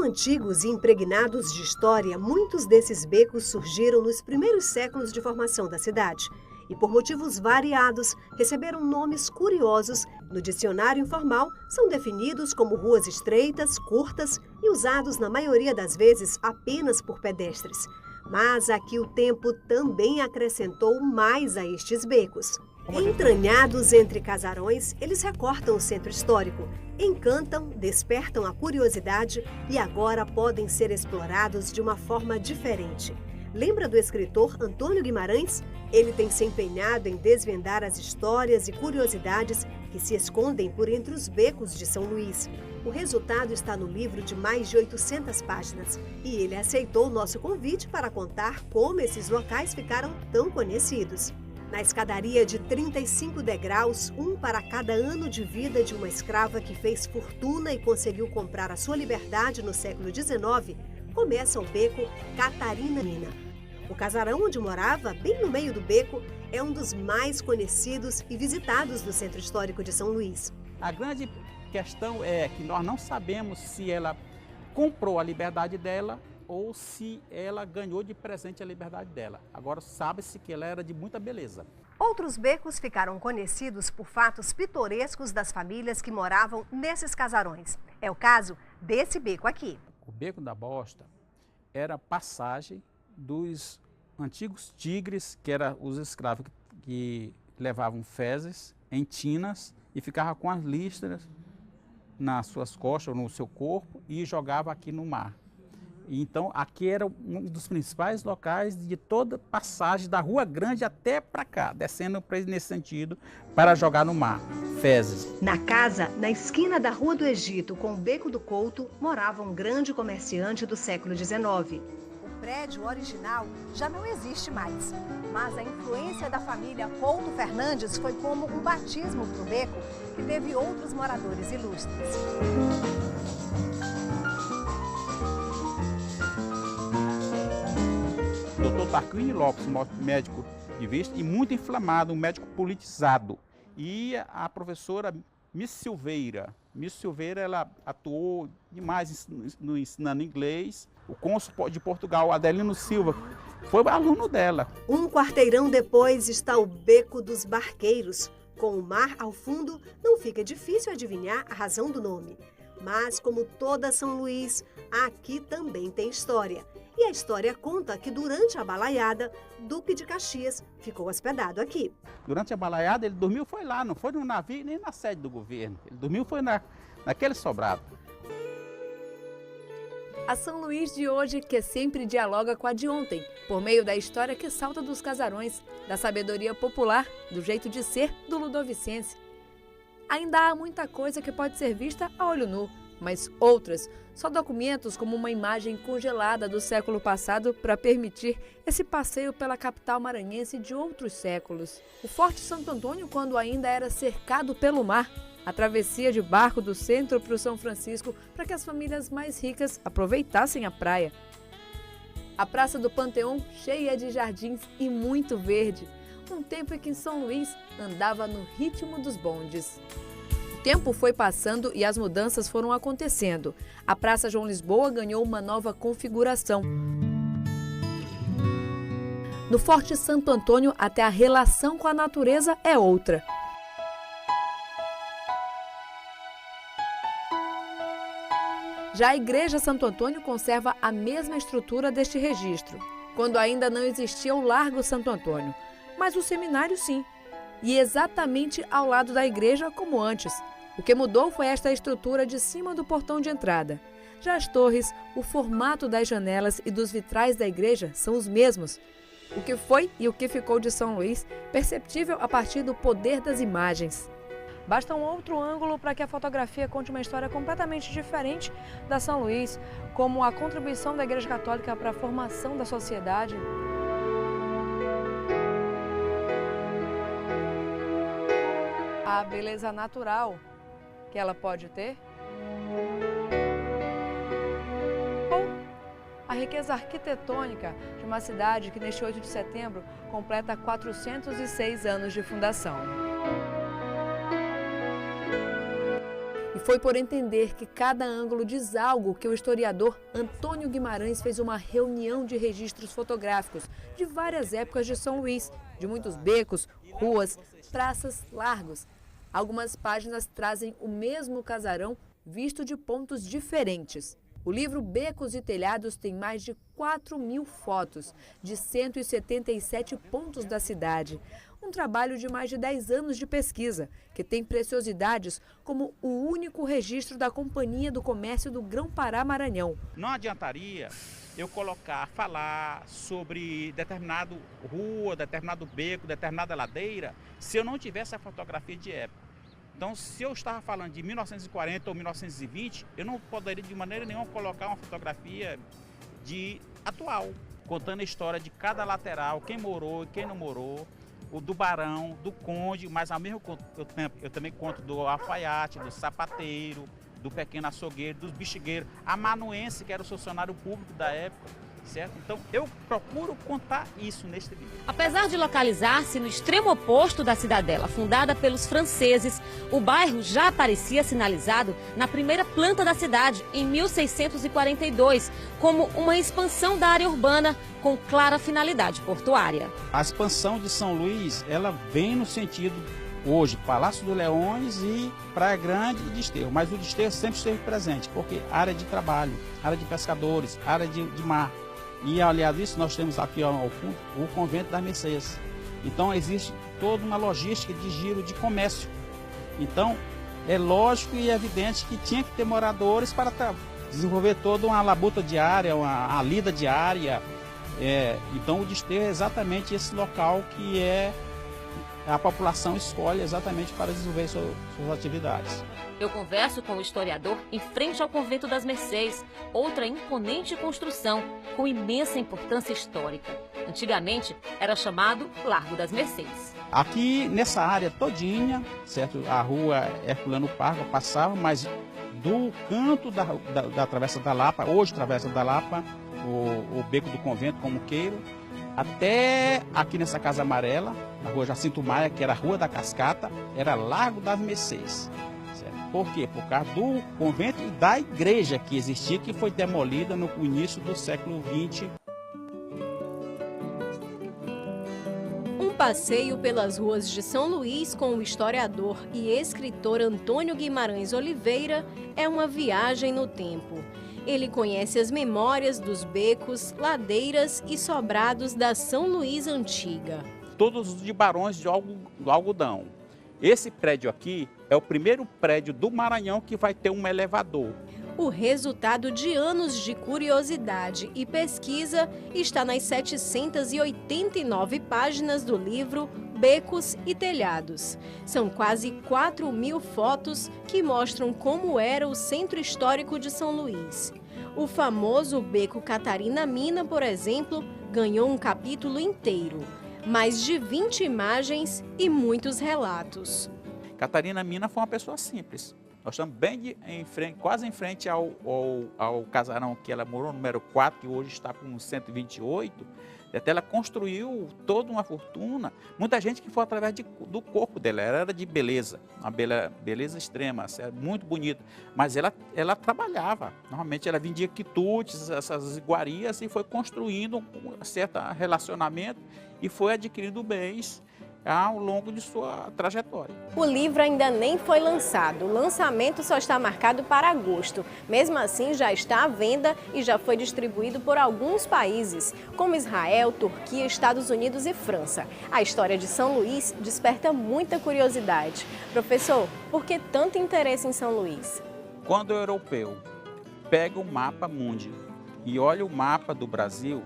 antigos e impregnados de história, muitos desses becos surgiram nos primeiros séculos de formação da cidade e, por motivos variados, receberam nomes curiosos. No dicionário informal, são definidos como ruas estreitas, curtas e usados, na maioria das vezes, apenas por pedestres. Mas aqui o tempo também acrescentou mais a estes becos. Entranhados entre casarões, eles recortam o centro histórico, encantam, despertam a curiosidade e agora podem ser explorados de uma forma diferente. Lembra do escritor Antônio Guimarães? Ele tem se empenhado em desvendar as histórias e curiosidades que se escondem por entre os becos de São Luís. O resultado está no livro de mais de 800 páginas e ele aceitou o nosso convite para contar como esses locais ficaram tão conhecidos. Na escadaria de 35 degraus, um para cada ano de vida de uma escrava que fez fortuna e conseguiu comprar a sua liberdade no século XIX, começa o beco Catarina Nina. O casarão onde morava, bem no meio do beco, é um dos mais conhecidos e visitados do Centro Histórico de São Luís. A grande questão é que nós não sabemos se ela comprou a liberdade dela ou se ela ganhou de presente a liberdade dela. Agora sabe-se que ela era de muita beleza. Outros becos ficaram conhecidos por fatos pitorescos das famílias que moravam nesses casarões. É o caso desse beco aqui. O Beco da Bosta era passagem dos antigos tigres, que eram os escravos que levavam fezes em tinas e ficavam com as listras nas suas costas ou no seu corpo e jogavam aqui no mar. Então, aqui era um dos principais locais de toda passagem da Rua Grande até para cá, descendo nesse sentido, para jogar no mar, fezes. Na casa, na esquina da Rua do Egito, com o Beco do Couto, morava um grande comerciante do século XIX. O prédio original já não existe mais, mas a influência da família Couto Fernandes foi como um batismo para o beco, que teve outros moradores ilustres. Dr. Tarquínio Lopes, médico de vista e muito inflamado, um médico politizado. E a professora Miss Silveira. Miss Silveira, ela atuou demais no ensinando inglês. O cônsul de Portugal, Adelino Silva, foi aluno dela. Um quarteirão depois está o Beco dos Barqueiros. Com o mar ao fundo, não fica difícil adivinhar a razão do nome. Mas, como toda São Luís, aqui também tem história. E a história conta que durante a balaiada, Duque de Caxias ficou hospedado aqui. Durante a balaiada, ele dormiu, foi lá, não foi no navio nem na sede do governo. Ele dormiu, foi naquele sobrado. A São Luís de hoje que sempre dialoga com a de ontem, por meio da história que salta dos casarões, da sabedoria popular, do jeito de ser do ludovicense. Ainda há muita coisa que pode ser vista a olho nu, mas outras só documentos como uma imagem congelada do século passado para permitir esse passeio pela capital maranhense de outros séculos. O Forte Santo Antônio, quando ainda era cercado pelo mar, a travessia de barco do centro para o São Francisco para que as famílias mais ricas aproveitassem a praia. A Praça do Panteão cheia de jardins e muito verde, um tempo em que São Luís andava no ritmo dos bondes. O tempo foi passando e as mudanças foram acontecendo. A Praça João Lisboa ganhou uma nova configuração. No Forte Santo Antônio, até a relação com a natureza é outra. Já a Igreja Santo Antônio conserva a mesma estrutura deste registro, quando ainda não existia o Largo Santo Antônio, mas o seminário sim, e exatamente ao lado da igreja como antes. O que mudou foi esta estrutura de cima do portão de entrada. Já as torres, o formato das janelas e dos vitrais da igreja são os mesmos. O que foi e o que ficou de São Luís, perceptível a partir do poder das imagens. Basta um outro ângulo para que a fotografia conte uma história completamente diferente da São Luís, como a contribuição da Igreja Católica para a formação da sociedade. A beleza natural que ela pode ter. Ou a riqueza arquitetônica de uma cidade que neste 8 de setembro completa 406 anos de fundação. E foi por entender que cada ângulo diz algo que o historiador Antônio Guimarães fez uma reunião de registros fotográficos de várias épocas de São Luís, de muitos becos, ruas, praças, largos. Algumas páginas trazem o mesmo casarão visto de pontos diferentes. O livro Becos e Telhados tem mais de 4.000 fotos de 177 pontos da cidade. Um trabalho de mais de 10 anos de pesquisa, que tem preciosidades como o único registro da Companhia do Comércio do Grão-Pará Maranhão. Não adiantaria eu falar sobre determinada rua, determinado beco, determinada ladeira, se eu não tivesse a fotografia de época. Então, se eu estava falando de 1940 ou 1920, eu não poderia de maneira nenhuma colocar uma fotografia de atual, contando a história de cada lateral, quem morou e quem não morou, o do barão, do conde, mas ao mesmo tempo eu também conto do alfaiate, do sapateiro, do pequeno açougueiro, dos bexigueiros, amanuense, que era o funcionário público da época. Certo? Então, eu procuro contar isso neste livro. Apesar de localizar-se no extremo oposto da cidadela, fundada pelos franceses, o bairro já aparecia sinalizado na primeira planta da cidade, em 1642, como uma expansão da área urbana com clara finalidade portuária. A expansão de São Luís, ela vem no sentido, hoje, Palácio dos Leões e Praia Grande e Desterro, mas o Desterro sempre esteve presente, porque área de trabalho, área de pescadores, área de mar. E, aliás, isso nós temos aqui ao fundo o Convento das Mercês. Então, existe toda uma logística de giro de comércio. Então, é lógico e evidente que tinha que ter moradores para desenvolver toda uma labuta diária, uma lida diária. Então, o Desterro é exatamente esse local que a população escolhe exatamente para desenvolver suas atividades. Eu converso com o historiador em frente ao Convento das Mercês, outra imponente construção com imensa importância histórica. Antigamente era chamado Largo das Mercês. Aqui nessa área todinha, certo? A rua Herculano Parga passava, mas do canto da Travessa da Lapa, hoje Travessa da Lapa, o Beco do Convento, como queiro, até aqui nessa Casa Amarela, na rua Jacinto Maia, que era a Rua da Cascata, era Largo das Mercês. Por quê? Por causa do convento e da igreja que existia, que foi demolida no início do século XX. Um passeio pelas ruas de São Luís com o historiador e escritor Antônio Guimarães Oliveira é uma viagem no tempo. Ele conhece as memórias dos becos, ladeiras e sobrados da São Luís antiga. Todos de barões de algodão. Esse prédio aqui é o primeiro prédio do Maranhão que vai ter um elevador. O resultado de anos de curiosidade e pesquisa está nas 789 páginas do livro Becos e Telhados. São quase 4.000 fotos que mostram como era o centro histórico de São Luís. O famoso Beco Catarina Mina, por exemplo, ganhou um capítulo inteiro. Mais de 20 imagens e muitos relatos. Catarina Mina foi uma pessoa simples. Nós estamos bem quase em frente ao casarão que ela morou, número 4, que hoje está com 128. Até ela construiu toda uma fortuna. Muita gente que foi através do corpo dela. Ela era de beleza, uma beleza extrema, muito bonita. Mas ela trabalhava. Normalmente ela vendia quitutes, essas iguarias, e foi construindo um certo relacionamento e foi adquirindo bens ao longo de sua trajetória. O livro ainda nem foi lançado. O lançamento só está marcado para agosto. Mesmo assim, já está à venda e já foi distribuído por alguns países, como Israel, Turquia, Estados Unidos e França. A história de São Luís desperta muita curiosidade. Professor, por que tanto interesse em São Luís? Quando o europeu pega o mapa mundi e olha o mapa do Brasil,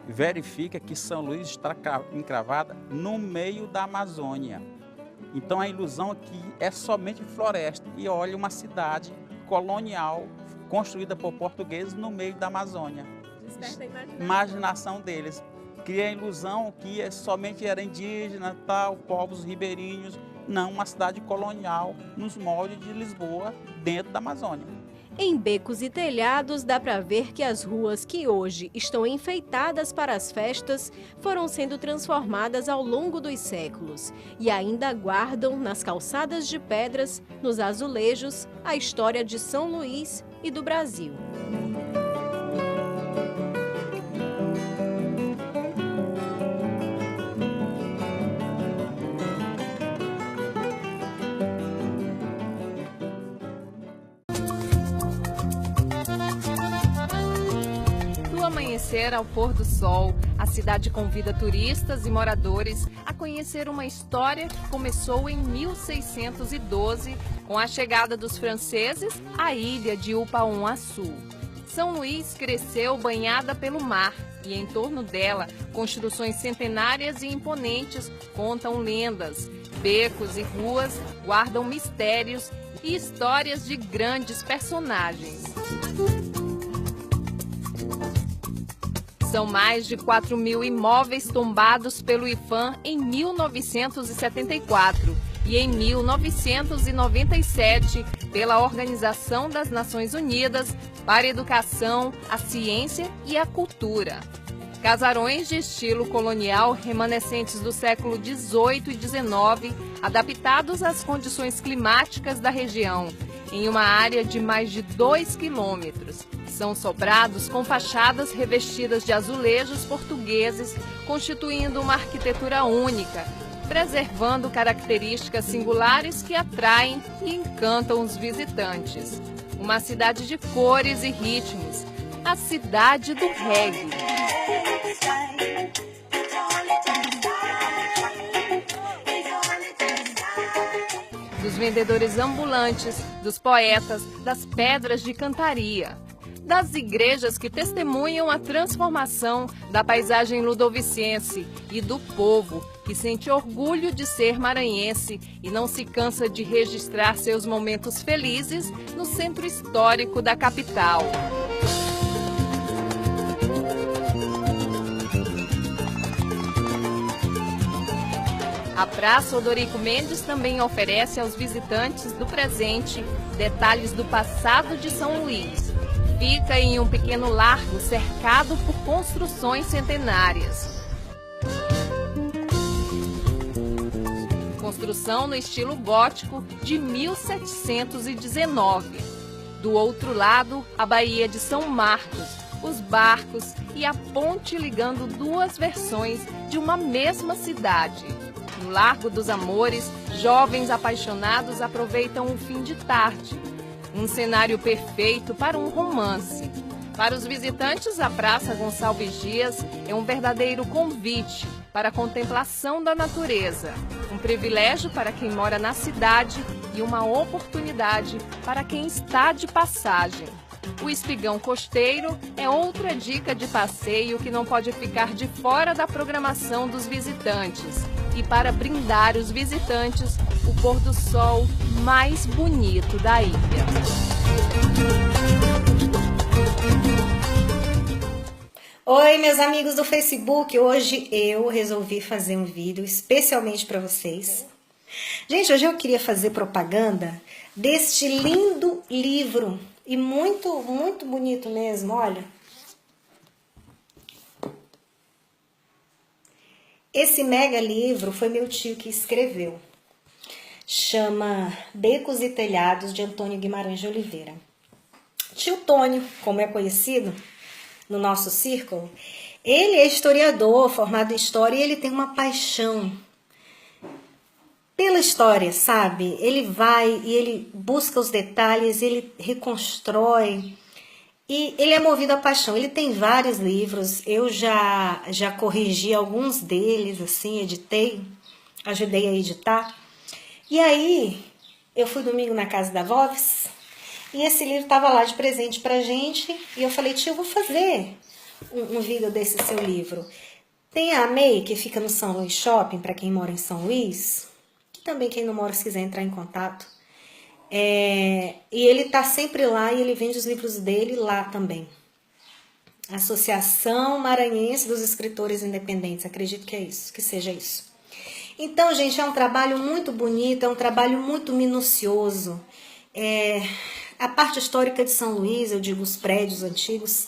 verifica que São Luís está encravada no meio da Amazônia. Então a ilusão é que é somente floresta e olha uma cidade colonial construída por portugueses no meio da Amazônia. Desperta a imaginação deles. Cria a ilusão que somente era indígena, tal, povos ribeirinhos. Não, uma cidade colonial nos moldes de Lisboa, dentro da Amazônia. Em Becos e Telhados dá para ver que as ruas que hoje estão enfeitadas para as festas foram sendo transformadas ao longo dos séculos e ainda guardam nas calçadas de pedras, nos azulejos, a história de São Luís e do Brasil. Amanhecer ao pôr do sol, a cidade convida turistas e moradores a conhecer uma história que começou em 1612 com a chegada dos franceses à ilha de Upaum-Açu. São Luís cresceu banhada pelo mar e em torno dela construções centenárias e imponentes contam lendas. Becos e ruas guardam mistérios e histórias de grandes personagens. São mais de 4.000 imóveis tombados pelo IPHAN em 1974 e em 1997 pela Organização das Nações Unidas para a Educação, a Ciência e a Cultura. Casarões de estilo colonial remanescentes do século XVIII e XIX, adaptados às condições climáticas da região, em uma área de mais de 2 quilômetros. São sobrados com fachadas revestidas de azulejos portugueses, constituindo uma arquitetura única, preservando características singulares que atraem e encantam os visitantes. Uma cidade de cores e ritmos, a cidade do reggae. Dos vendedores ambulantes, dos poetas, das pedras de cantaria, das igrejas que testemunham a transformação da paisagem ludovicense e do povo que sente orgulho de ser maranhense e não se cansa de registrar seus momentos felizes no centro histórico da capital. A Praça Odorico Mendes também oferece aos visitantes do presente detalhes do passado de São Luís. Fica em um pequeno largo cercado por construções centenárias. Construção no estilo gótico de 1719. Do outro lado, a Baía de São Marcos, os barcos e a ponte ligando duas versões de uma mesma cidade. No Largo dos Amores, jovens apaixonados aproveitam o fim de tarde. Um cenário perfeito para um romance. Para os visitantes, a Praça Gonçalves Dias é um verdadeiro convite para a contemplação da natureza. Um privilégio para quem mora na cidade e uma oportunidade para quem está de passagem. O Espigão Costeiro é outra dica de passeio que não pode ficar de fora da programação dos visitantes. E para brindar os visitantes, o pôr do sol mais bonito da ilha. Oi, meus amigos do Facebook. Hoje eu resolvi fazer um vídeo especialmente para vocês. Gente, hoje eu queria fazer propaganda deste lindo livro. E muito, muito bonito mesmo, olha. Esse mega livro foi meu tio que escreveu. Chama Becos e Telhados, de Antônio Guimarães de Oliveira. Tio Tônio, como é conhecido no nosso círculo, ele é historiador, formado em história, e ele tem uma paixão pela história, sabe? Ele vai e ele busca os detalhes, ele reconstrói. E ele é movido à paixão. Ele tem vários livros, eu já corrigi alguns deles, assim, editei, ajudei a editar. E aí, eu fui domingo na casa da Voves, e esse livro estava lá de presente pra gente, e eu falei, tio, eu vou fazer um vídeo desse seu livro. Tem a MEI, que fica no São Luís Shopping, para quem mora em São Luís, que também quem não mora, se quiser entrar em contato. E ele tá sempre lá e ele vende os livros dele lá também. Associação Maranhense dos Escritores Independentes, acredito que é isso, que seja isso. Então, gente, é um trabalho muito bonito, é um trabalho muito minucioso. A parte histórica de São Luís, eu digo os prédios antigos,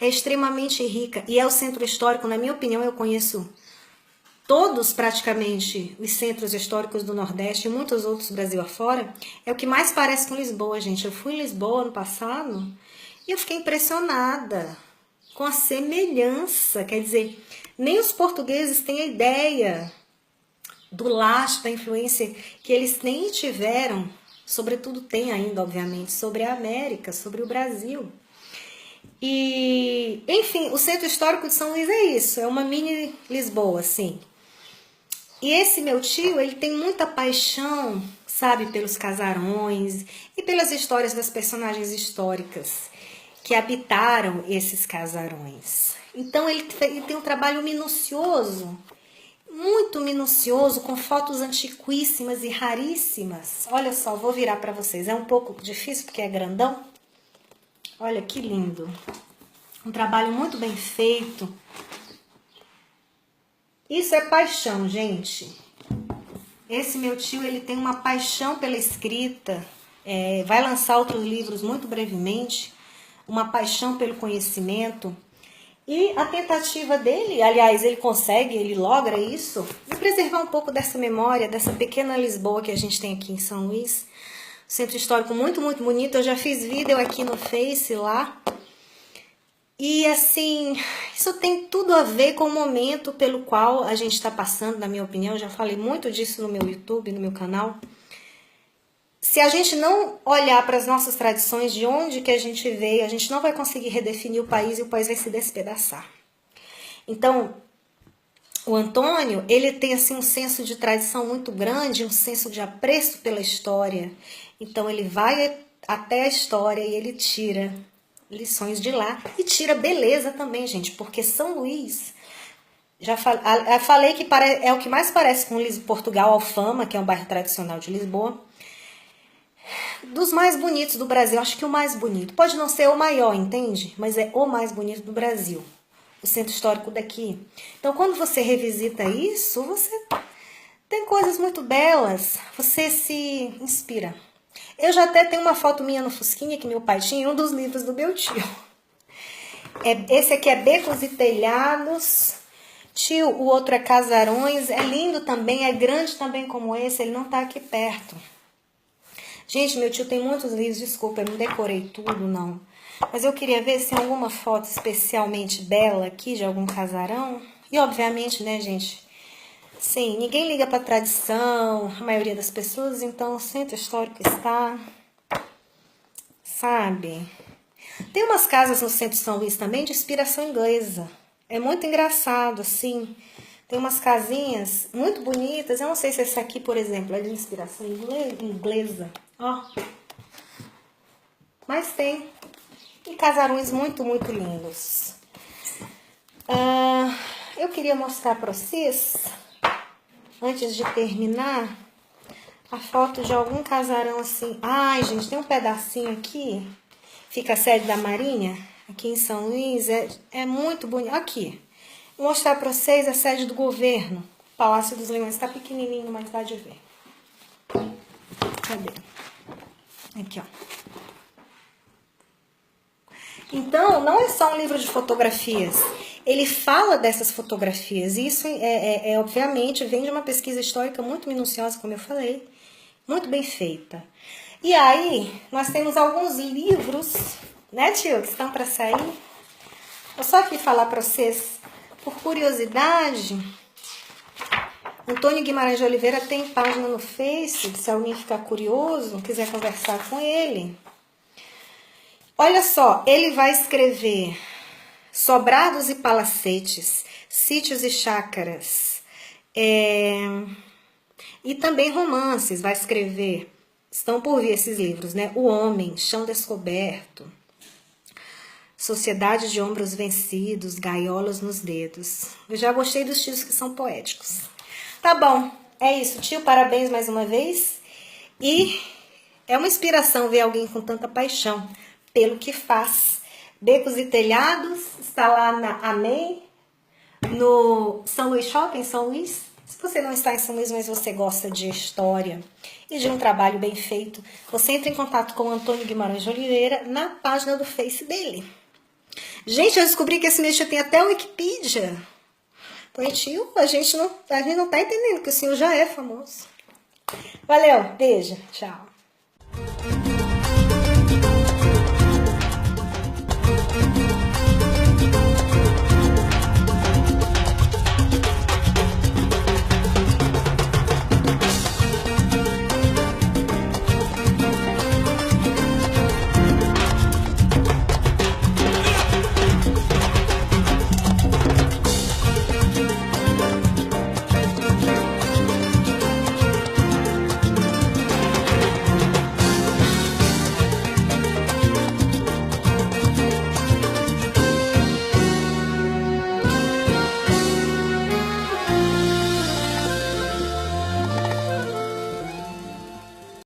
é extremamente rica. E é o centro histórico, na minha opinião, eu conheço todos praticamente os centros históricos do Nordeste e muitos outros Brasil afora. É o que mais parece com Lisboa, gente. Eu fui em Lisboa ano passado e eu fiquei impressionada com a semelhança. Quer dizer, nem os portugueses têm a ideia do lastro, da influência que eles nem tiveram, sobretudo tem ainda, obviamente, sobre a América, sobre o Brasil. E, enfim, o Centro Histórico de São Luís é isso, é uma mini Lisboa, assim. E esse meu tio, ele tem muita paixão, sabe, pelos casarões e pelas histórias das personagens históricas que habitaram esses casarões. Então, ele tem um trabalho minucioso, muito minucioso, com fotos antiquíssimas e raríssimas. Olha só, vou virar para vocês. É um pouco difícil porque é grandão. Olha que lindo. Um trabalho muito bem feito. Isso é paixão, gente. Esse meu tio, ele tem uma paixão pela escrita. Vai lançar outros livros muito brevemente. Uma paixão pelo conhecimento. E a tentativa dele, aliás, ele consegue, ele logra isso, de preservar um pouco dessa memória, dessa pequena Lisboa que a gente tem aqui em São Luís. Centro histórico muito, muito bonito. Eu já fiz vídeo aqui no Face lá. E assim, isso tem tudo a ver com o momento pelo qual a gente está passando, na minha opinião. Eu já falei muito disso no meu YouTube, no meu canal. Se a gente não olhar para as nossas tradições, de onde que a gente veio, a gente não vai conseguir redefinir o país e o país vai se despedaçar. Então, o Antônio, ele tem assim um senso de tradição muito grande, um senso de apreço pela história. Então, ele vai até a história e ele tira lições de lá e tira beleza também, gente, porque São Luís, falei que é o que mais parece com Portugal, Alfama, que é um bairro tradicional de Lisboa. Dos mais bonitos do Brasil, acho que o mais bonito. Pode não ser o maior, entende? Mas é o mais bonito do Brasil. O centro histórico daqui. Então, quando você revisita isso, você tem coisas muito belas. Você se inspira. Eu já até tenho uma foto minha no Fusquinha, que meu pai tinha, em um dos livros do meu tio. Esse aqui é Becos e Telhados. Tio, o outro é Casarões. É lindo também, é grande também como esse. Ele não tá aqui perto. Gente, meu tio tem muitos livros, desculpa, eu não decorei tudo, não. Mas eu queria ver se tem alguma foto especialmente bela aqui de algum casarão. E, obviamente, né, gente, sim, ninguém liga para tradição, a maioria das pessoas, então o centro histórico está, sabe? Tem umas casas no centro de São Luís também de inspiração inglesa. É muito engraçado, assim. Tem umas casinhas muito bonitas. Eu não sei se essa aqui, por exemplo, é de inspiração inglesa. Ó. Mas tem. E casarões muito, muito lindos. Eu queria mostrar para vocês, antes de terminar, a foto de algum casarão assim. Ai, gente, tem um pedacinho aqui. Fica a sede da Marinha, aqui em São Luís. É muito bonito. Aqui. Vou mostrar para vocês a sede do governo. Palácio dos Leões. Está pequenininho, mas dá de ver. Cadê? Aqui, ó. Então, não é só um livro de fotografias. Ele fala dessas fotografias. E isso, obviamente, vem de uma pesquisa histórica muito minuciosa, como eu falei. Muito bem feita. E aí, nós temos alguns livros, né, tio, que estão para sair. Vou só aqui falar para vocês, por curiosidade, Antônio Guimarães de Oliveira tem página no Face, se alguém ficar curioso, quiser conversar com ele. Olha só, ele vai escrever sobrados e palacetes, sítios e chácaras, e também romances, vai escrever, estão por vir esses livros, né? O Homem, Chão Descoberto, Sociedade de Ombros Vencidos, Gaiolas nos Dedos. Eu já gostei dos títulos que são poéticos. Tá bom, é isso, tio, parabéns mais uma vez. E é uma inspiração ver alguém com tanta paixão pelo que faz. Becos e Telhados, está lá na Amém, no São Luís Shopping, São Luís. Se você não está em São Luís, mas você gosta de história e de um trabalho bem feito, você entra em contato com o Antônio Guimarães de Oliveira na página do Face dele. Gente, eu descobri que esse meu tio tem até o Wikipedia. Põe tio, a gente não tá entendendo que o senhor já é famoso. Valeu, beijo, tchau.